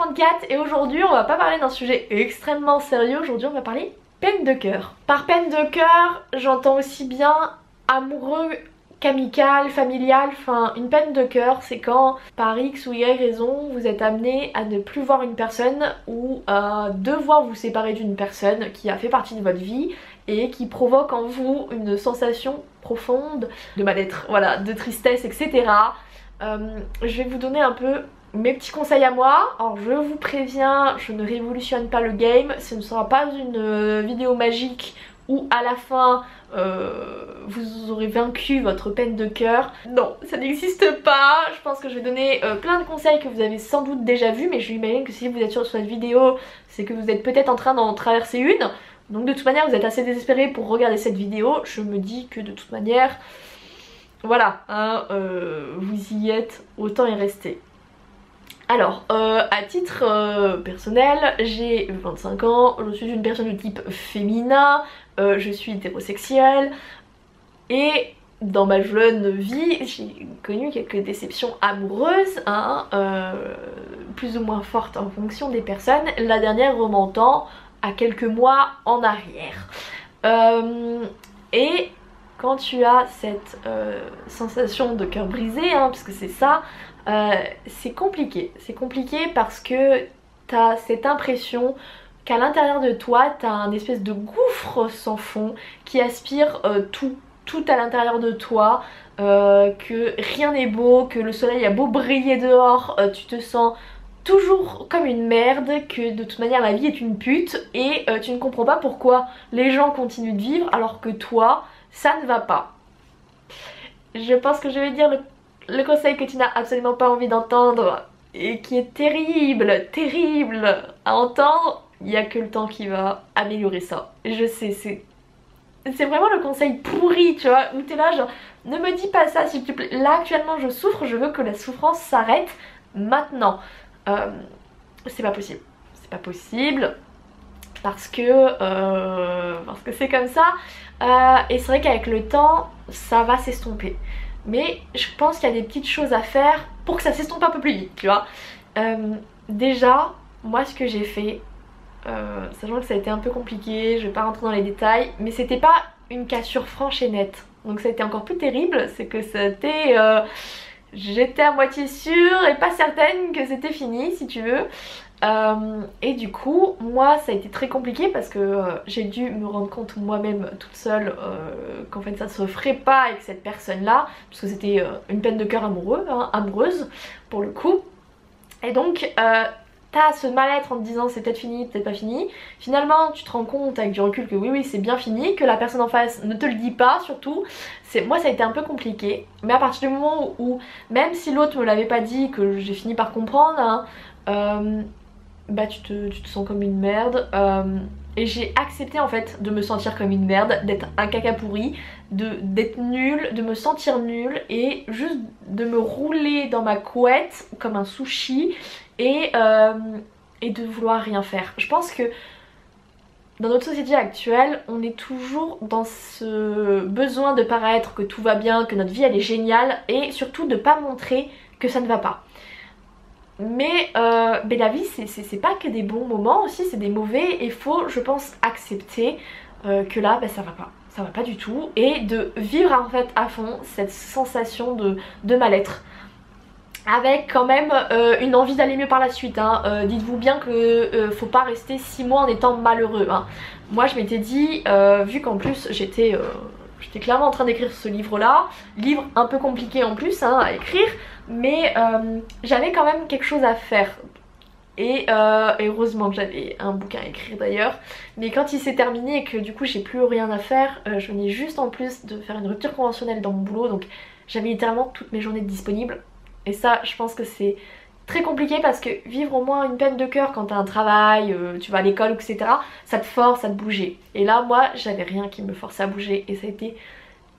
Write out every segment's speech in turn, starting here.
34 et aujourd'hui on va pas parler d'un sujet extrêmement sérieux, aujourd'hui on va parler peine de cœur. Par peine de cœur, j'entends aussi bien amoureux qu'amical, familial, enfin une peine de cœur c'est quand par X ou Y raison vous êtes amené à ne plus voir une personne ou à devoir vous séparer d'une personne qui a fait partie de votre vie et qui provoque en vous une sensation profonde de mal-être, voilà, de tristesse, etc. Je vais vous donner un peu mes petits conseils à moi. Alors je vous préviens, je ne révolutionne pas le game, ce ne sera pas une vidéo magique où à la fin vous aurez vaincu votre peine de cœur. Non, ça n'existe pas. Je pense que je vais donner plein de conseils que vous avez sans doute déjà vus, mais je m'imagine que si vous êtes sur cette vidéo, c'est que vous êtes peut-être en train d'en traverser une. Donc de toute manière vous êtes assez désespéré pour regarder cette vidéo. Je me dis que de toute manière, voilà, hein, vous y êtes, autant y rester. Alors, à titre personnel, j'ai 25 ans, je suis une personne de type féminin, je suis hétérosexuelle et dans ma jeune vie j'ai connu quelques déceptions amoureuses, hein, plus ou moins fortes en fonction des personnes, la dernière remontant à quelques mois en arrière. Et quand tu as cette sensation de cœur brisé, hein, parce que c'est ça, c'est compliqué parce que t'as cette impression qu'à l'intérieur de toi t'as un espèce de gouffre sans fond qui aspire tout à l'intérieur de toi, que rien n'est beau, que le soleil a beau briller dehors, tu te sens toujours comme une merde, que de toute manière la vie est une pute et tu ne comprends pas pourquoi les gens continuent de vivre alors que toi ça ne va pas. Je pense que je vais dire le conseil que tu n'as absolument pas envie d'entendre et qui est terrible à entendre. Il n'y a que le temps qui va améliorer ça. Je sais, c'est vraiment le conseil pourri, tu vois, où t'es là genre ne me dis pas ça s'il te plaît. Là actuellement je souffre, je veux que la souffrance s'arrête maintenant. C'est pas possible. C'est pas possible parce que c'est comme ça. Et c'est vrai qu'avec le temps ça va s'estomper. Mais je pense qu'il y a des petites choses à faire pour que ça s'estompe un peu plus vite, tu vois. Déjà, moi ce que j'ai fait, sachant que ça a été un peu compliqué, je vais pas rentrer dans les détails, mais c'était pas une cassure franche et nette. Donc ça a été encore plus terrible, c'est que c'était... j'étais à moitié sûre et pas certaine que c'était fini, si tu veux. Et du coup moi ça a été très compliqué parce que j'ai dû me rendre compte moi-même toute seule qu'en fait ça se ferait pas avec cette personne là, parce que c'était une peine de cœur amoureuse pour le coup. Et donc t'as ce mal-être en te disant c'est peut-être fini, peut-être pas fini. Finalement tu te rends compte avec du recul que oui c'est bien fini, que la personne en face ne te le dit pas surtout. Moi ça a été un peu compliqué, mais à partir du moment où même si l'autre me l'avait pas dit, que j'ai fini par comprendre, hein, bah tu te sens comme une merde, et j'ai accepté en fait de me sentir comme une merde, d'être un caca pourri, d'être nulle, de me sentir nulle et juste de me rouler dans ma couette comme un sushi et de vouloir rien faire. Je pense que dans notre société actuelle, on est toujours dans ce besoin de paraître que tout va bien, que notre vie elle est géniale et surtout de pas montrer que ça ne va pas. Mais la vie c'est pas que des bons moments aussi, c'est des mauvais et il faut je pense accepter que là ça va pas du tout et de vivre en fait à fond cette sensation de mal-être. Avec quand même une envie d'aller mieux par la suite, hein. Dites-vous bien que faut pas rester 6 mois en étant malheureux, hein. Moi je m'étais dit, vu qu'en plus j'étais clairement en train d'écrire ce livre là, livre un peu compliqué en plus, hein, à écrire, mais j'avais quand même quelque chose à faire. Et heureusement que j'avais un bouquin à écrire d'ailleurs. Mais quand il s'est terminé et que du coup j'ai plus rien à faire, je venais juste en plus de faire une rupture conventionnelle dans mon boulot, donc j'avais littéralement toutes mes journées disponibles. Et ça je pense que c'est très compliqué parce que vivre au moins une peine de cœur quand t'as un travail, tu vas à l'école etc, ça te force à te bouger. Et là moi j'avais rien qui me forçait à bouger et ça a été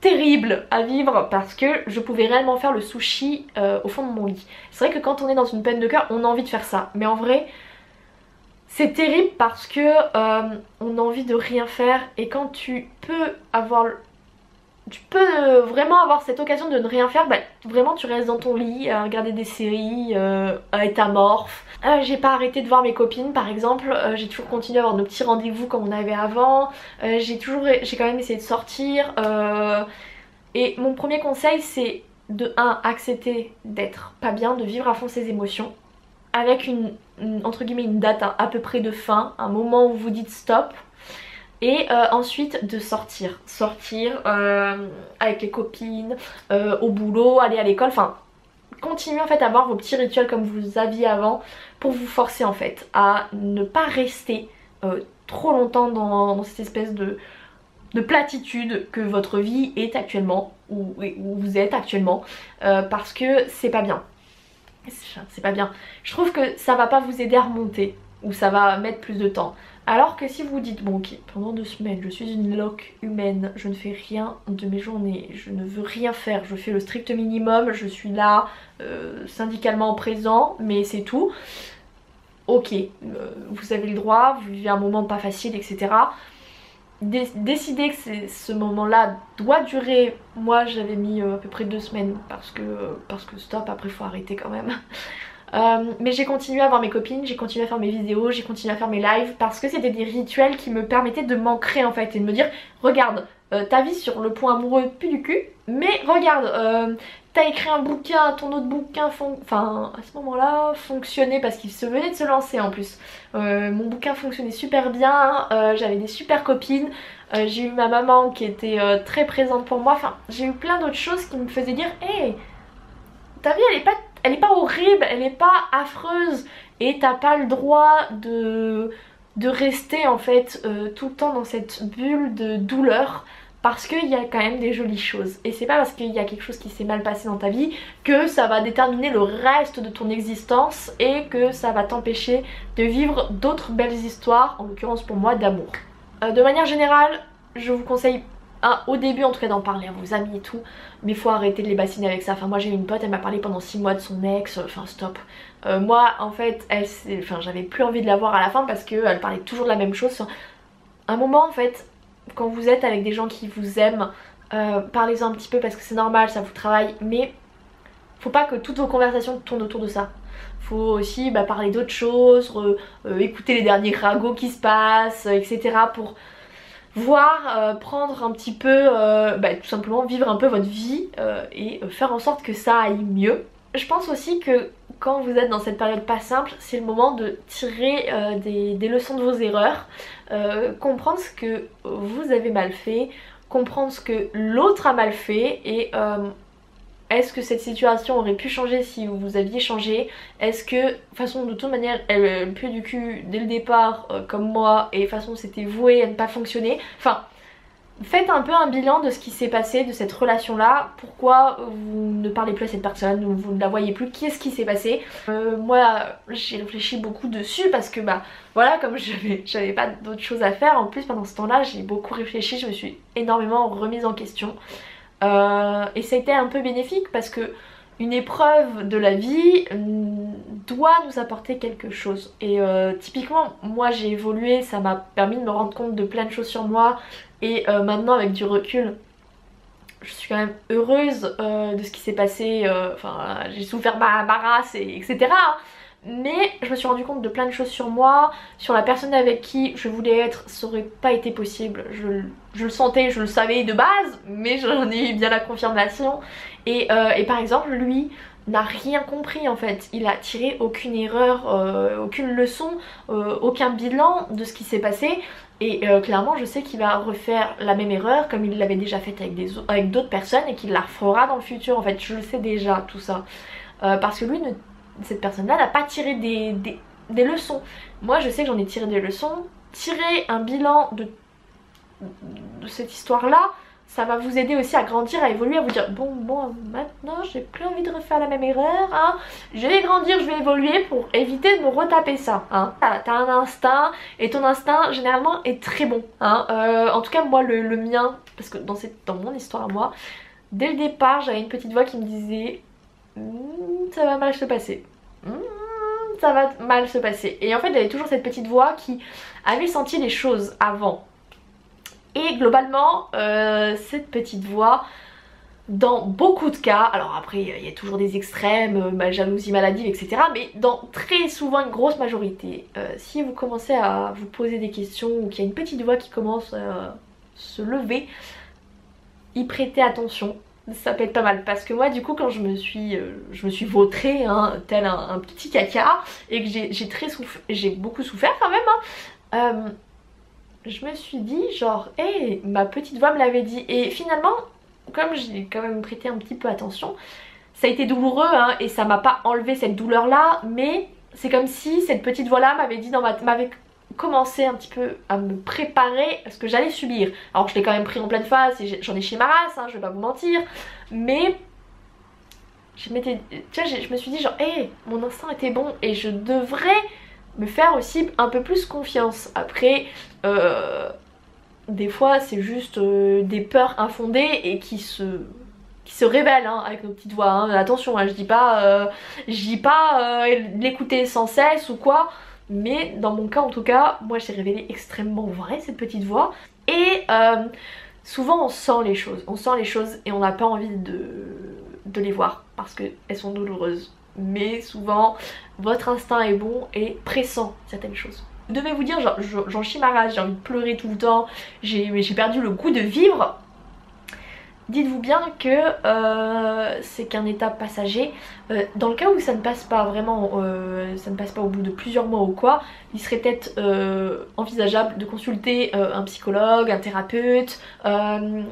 terrible à vivre parce que je pouvais réellement faire le sushi au fond de mon lit. C'est vrai que quand on est dans une peine de cœur on a envie de faire ça, mais en vrai c'est terrible parce que on a envie de rien faire et quand tu peux avoir tu peux vraiment avoir cette occasion de ne rien faire, bah vraiment tu restes dans ton lit à regarder des séries, à être amorphe. J'ai pas arrêté de voir mes copines par exemple, j'ai toujours continué à avoir nos petits rendez-vous comme on avait avant, j'ai quand même essayé de sortir. Et mon premier conseil c'est de 1 accepter d'être pas bien, de vivre à fond ses émotions avec entre guillemets une date à peu près de fin, un moment où vous dites stop. Et ensuite de sortir avec les copines, au boulot, aller à l'école, enfin continuez en fait à avoir vos petits rituels comme vous aviez avant pour vous forcer en fait à ne pas rester trop longtemps dans cette espèce de platitude que votre vie est actuellement, où vous êtes actuellement, parce que c'est pas bien. C'est pas bien. Je trouve que ça va pas vous aider à remonter, ou ça va mettre plus de temps. Alors que si vous vous dites, bon ok, pendant 2 semaines, je suis une loque humaine, je ne fais rien de mes journées, je ne veux rien faire, je fais le strict minimum, je suis là, syndicalement présent, mais c'est tout. Ok, vous avez le droit, vous vivez un moment pas facile, etc. Décider que ce moment-là doit durer, moi j'avais mis à peu près 2 semaines parce que stop, après faut arrêter quand même. Mais j'ai continué à voir mes copines, j'ai continué à faire mes vidéos, j'ai continué à faire mes lives parce que c'était des rituels qui me permettaient de m'ancrer en fait et de me dire regarde, ta vie sur le point amoureux pue du cul, mais regarde, t'as écrit un bouquin, ton autre bouquin enfin à ce moment-là fonctionnait parce qu'il se venait de se lancer en plus. Mon bouquin fonctionnait super bien, j'avais des super copines, j'ai eu ma maman qui était très présente pour moi, enfin j'ai eu plein d'autres choses qui me faisaient dire hey, ta vie elle est pas horrible, elle est pas affreuse et t'as pas le droit de rester en fait tout le temps dans cette bulle de douleur parce qu'il y a quand même des jolies choses et c'est pas parce qu'il y a quelque chose qui s'est mal passé dans ta vie que ça va déterminer le reste de ton existence et que ça va t'empêcher de vivre d'autres belles histoires, en l'occurrence pour moi d'amour. De manière générale, je vous conseille au début en tout cas d'en parler à vos amis et tout, mais faut arrêter de les bassiner avec ça. Enfin moi j'ai une pote, elle m'a parlé pendant 6 mois de son ex, enfin stop. Moi en fait j'avais plus envie de la voir à la fin parce qu'elle parlait toujours de la même chose. Un moment en fait, quand vous êtes avec des gens qui vous aiment, parlez-en un petit peu parce que c'est normal, ça vous travaille, mais faut pas que toutes vos conversations tournent autour de ça. Faut aussi parler d'autres choses, écouter les derniers ragots qui se passent, etc. pour voir, prendre un petit peu, tout simplement vivre un peu votre vie et faire en sorte que ça aille mieux. Je pense aussi que quand vous êtes dans cette période pas simple, c'est le moment de tirer des leçons de vos erreurs, comprendre ce que vous avez mal fait, comprendre ce que l'autre a mal fait et est-ce que cette situation aurait pu changer si vous aviez changé? Est-ce que, de façon de toute manière, elle pue du cul dès le départ comme moi et de façon c'était voué à ne pas fonctionner? Enfin, faites un peu un bilan de ce qui s'est passé, de cette relation là, pourquoi vous ne parlez plus à cette personne, ou vous ne la voyez plus, qu'est-ce qui s'est passé? Moi j'ai réfléchi beaucoup dessus parce que voilà, comme j'avais pas d'autre chose à faire, en plus pendant ce temps là j'ai beaucoup réfléchi, je me suis énormément remise en question. Et ça a été un peu bénéfique parce que une épreuve de la vie doit nous apporter quelque chose et typiquement moi j'ai évolué, ça m'a permis de me rendre compte de plein de choses sur moi et maintenant avec du recul je suis quand même heureuse de ce qui s'est passé, enfin j'ai souffert ma race etc. Mais je me suis rendu compte de plein de choses sur moi, sur la personne avec qui je voulais être, ça aurait pas été possible. Je le sentais, je le savais de base, mais j'en ai eu bien la confirmation. Et par exemple, lui n'a rien compris en fait. Il a tiré aucune erreur, aucune leçon, aucun bilan de ce qui s'est passé. Et clairement, je sais qu'il va refaire la même erreur comme il l'avait déjà faite avec d'autres personnes et qu'il la refera dans le futur. En fait, je le sais déjà tout ça. Parce que lui cette personne-là n'a pas tiré des leçons. Moi je sais que j'en ai tiré des leçons. Tirer un bilan de cette histoire-là, ça va vous aider aussi à grandir, à évoluer, à vous dire bon maintenant j'ai plus envie de refaire la même erreur, hein. Je vais grandir, je vais évoluer pour éviter de me retaper ça. Hein. T'as un instinct et ton instinct généralement est très bon. Hein. En tout cas moi le mien, parce que dans mon histoire à moi, dès le départ j'avais une petite voix qui me disait ça va mal se passer. Ça va mal se passer. Et en fait j'avais toujours cette petite voix qui avait senti les choses avant. Et globalement, cette petite voix, dans beaucoup de cas, alors après il y a toujours des extrêmes, jalousie maladive, etc. Mais dans très souvent une grosse majorité, si vous commencez à vous poser des questions ou qu'il y a une petite voix qui commence à se lever, y prêtez attention. Ça peut être pas mal parce que moi du coup quand je me suis vautrée hein, tel un petit caca et que j'ai beaucoup souffert quand même hein, je me suis dit genre hey, ma petite voix me l'avait dit et finalement comme j'ai quand même prêté un petit peu attention ça a été douloureux hein, et ça m'a pas enlevé cette douleur là mais c'est comme si cette petite voix là m'avait dit m'avait commencé un petit peu à me préparer à ce que j'allais subir. Alors je l'ai quand même pris en pleine face et j'en ai chié ma race, hein, je vais pas vous mentir, mais je me suis dit genre hey, mon instinct était bon et je devrais me faire aussi un peu plus confiance. Après des fois c'est juste des peurs infondées et qui se révèlent hein, avec nos petites voix hein. Attention hein, je dis pas l'écouter sans cesse ou quoi. Mais dans mon cas en tout cas, moi j'ai révélé extrêmement vrai cette petite voix. Et souvent on sent les choses et on n'a pas envie de les voir parce qu'elles sont douloureuses. Mais souvent votre instinct est bon et pressent certaines choses. Vous devez vous dire genre j'en chie ma race, j'ai envie de pleurer tout le temps, j'ai perdu le goût de vivre. Dites-vous bien que c'est qu'un état passager. Dans le cas où ça ne passe pas vraiment, ça ne passe pas au bout de plusieurs mois ou quoi, il serait peut-être envisageable de consulter un psychologue, un thérapeute, un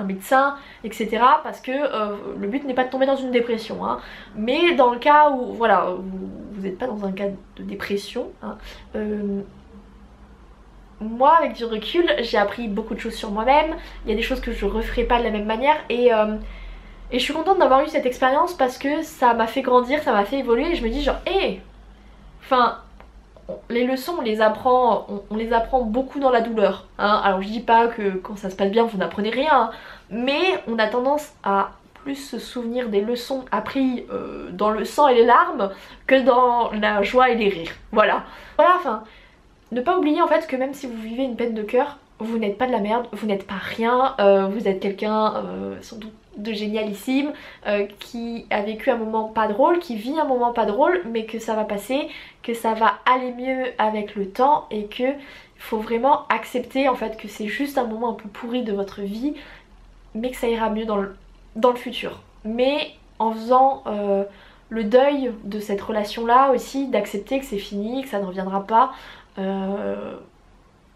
médecin, etc. Parce que le but n'est pas de tomber dans une dépression. Hein. Mais dans le cas où voilà, vous n'êtes pas dans un cas de dépression, hein, moi avec du recul j'ai appris beaucoup de choses sur moi-même, il y a des choses que je referai pas de la même manière et je suis contente d'avoir eu cette expérience parce que ça m'a fait grandir, ça m'a fait évoluer et je me dis genre hé, enfin les leçons on les apprend beaucoup dans la douleur hein. Alors je dis pas que quand ça se passe bien vous n'apprenez rien hein, mais on a tendance à plus se souvenir des leçons apprises dans le sang et les larmes que dans la joie et les rires, voilà enfin. Ne pas oublier en fait que même si vous vivez une peine de cœur, vous n'êtes pas de la merde, vous n'êtes pas rien, vous êtes quelqu'un sans doute de génialissime, qui a vécu un moment pas drôle, qui vit un moment pas drôle, mais que ça va passer, que ça va aller mieux avec le temps et que il faut vraiment accepter en fait que c'est juste un moment un peu pourri de votre vie, mais que ça ira mieux dans le futur. Mais en faisant le deuil de cette relation là aussi, d'accepter que c'est fini, que ça ne reviendra pas.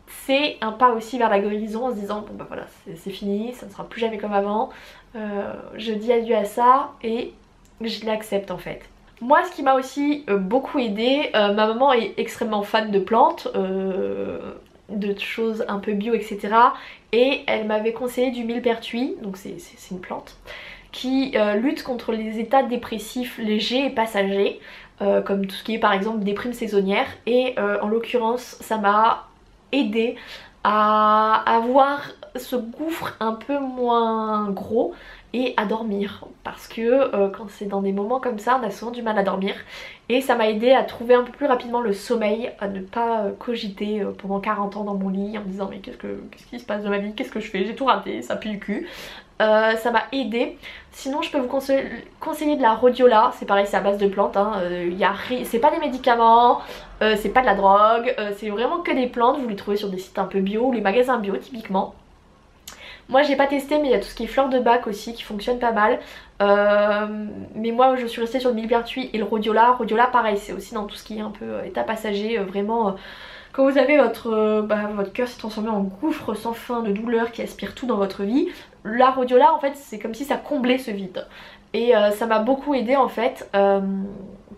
C'est un pas aussi vers la guérison en se disant bon bah voilà c'est fini, ça ne sera plus jamais comme avant, je dis adieu à ça et je l'accepte en fait. Moi ce qui m'a aussi beaucoup aidé, ma maman est extrêmement fan de plantes, de choses un peu bio etc. Et elle m'avait conseillé du millepertuis, donc c'est une plante qui lutte contre les états dépressifs légers et passagers. Comme tout ce qui est par exemple déprime saisonnière et en l'occurrence ça m'a aidé à avoir ce gouffre un peu moins gros et à dormir parce que quand c'est dans des moments comme ça on a souvent du mal à dormir et ça m'a aidé à trouver un peu plus rapidement le sommeil, à ne pas cogiter pendant 40 ans dans mon lit en me disant mais qu'est-ce qui se passe de ma vie, qu'est-ce que je fais, j'ai tout raté, ça pue du cul. Ça m'a aidé. Sinon je peux vous conseiller de la rhodiola, c'est pareil c'est à base de plantes hein. C'est pas des médicaments, c'est pas de la drogue, c'est vraiment que des plantes, vous les trouvez sur des sites un peu bio ou les magasins bio typiquement. Moi j'ai pas testé mais il y a tout ce qui est fleur de bac aussi qui fonctionne pas mal, mais moi je suis restée sur le millepertuis et le rhodiola. Rhodiola pareil c'est aussi dans tout ce qui est un peu état passager, vraiment quand vous avez votre cœur s'est transformé en gouffre sans fin de douleur qui aspire tout dans votre vie, la rhodiola en fait c'est comme si ça comblait ce vide et ça m'a beaucoup aidé en fait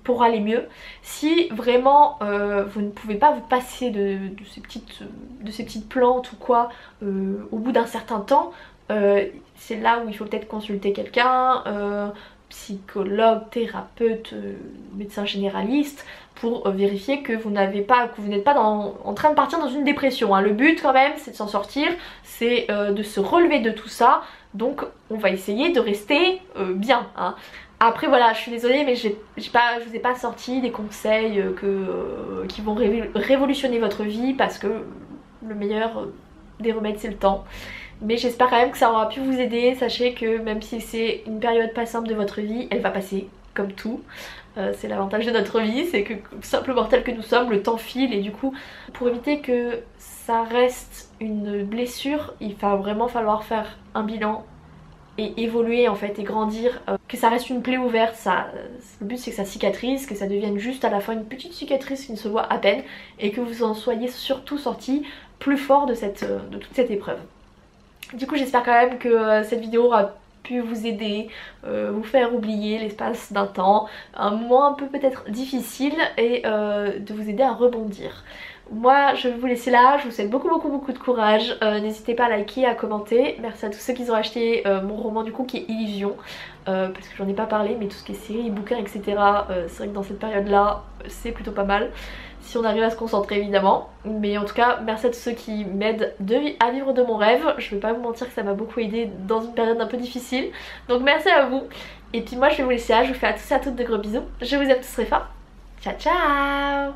pour aller mieux. Si vraiment vous ne pouvez pas vous passer de ces petites plantes ou quoi au bout d'un certain temps, c'est là où il faut peut-être consulter quelqu'un, psychologue, thérapeute, médecin généraliste pour vérifier que vous n'êtes pas en train de partir dans une dépression hein. Le but quand même c'est de s'en sortir, c'est de se relever de tout ça, donc on va essayer de rester bien hein. Après voilà je suis désolée mais je vous ai pas sorti des conseils qui vont révolutionner votre vie parce que le meilleur des remèdes c'est le temps. Mais j'espère quand même que ça aura pu vous aider. Sachez que même si c'est une période pas simple de votre vie, elle va passer comme tout. C'est l'avantage de notre vie, c'est que simple mortel que nous sommes, le temps file et du coup pour éviter que ça reste une blessure, il va vraiment falloir faire un bilan et évoluer en fait et grandir, que ça reste une plaie ouverte, le but c'est que ça cicatrise, que ça devienne juste à la fin une petite cicatrice qui ne se voit à peine et que vous en soyez surtout sortis plus fort de toute cette épreuve. Du coup j'espère quand même que cette vidéo aura pu vous aider, vous faire oublier l'espace d'un temps, un moment un peu peut-être difficile et de vous aider à rebondir. Moi je vais vous laisser là, je vous souhaite beaucoup de courage, n'hésitez pas à liker, à commenter, merci à tous ceux qui ont acheté mon roman du coup qui est Illusion, parce que j'en ai pas parlé mais tout ce qui est séries, bouquins etc, c'est vrai que dans cette période là c'est plutôt pas mal. Si on arrive à se concentrer évidemment, mais en tout cas merci à tous ceux qui m'aident à vivre de mon rêve. Je vais pas vous mentir que ça m'a beaucoup aidé dans une période un peu difficile, donc merci à vous. Et puis moi je vais vous laisser là, je vous fais à tous et à toutes de gros bisous, je vous aime tous très fort, ciao ciao.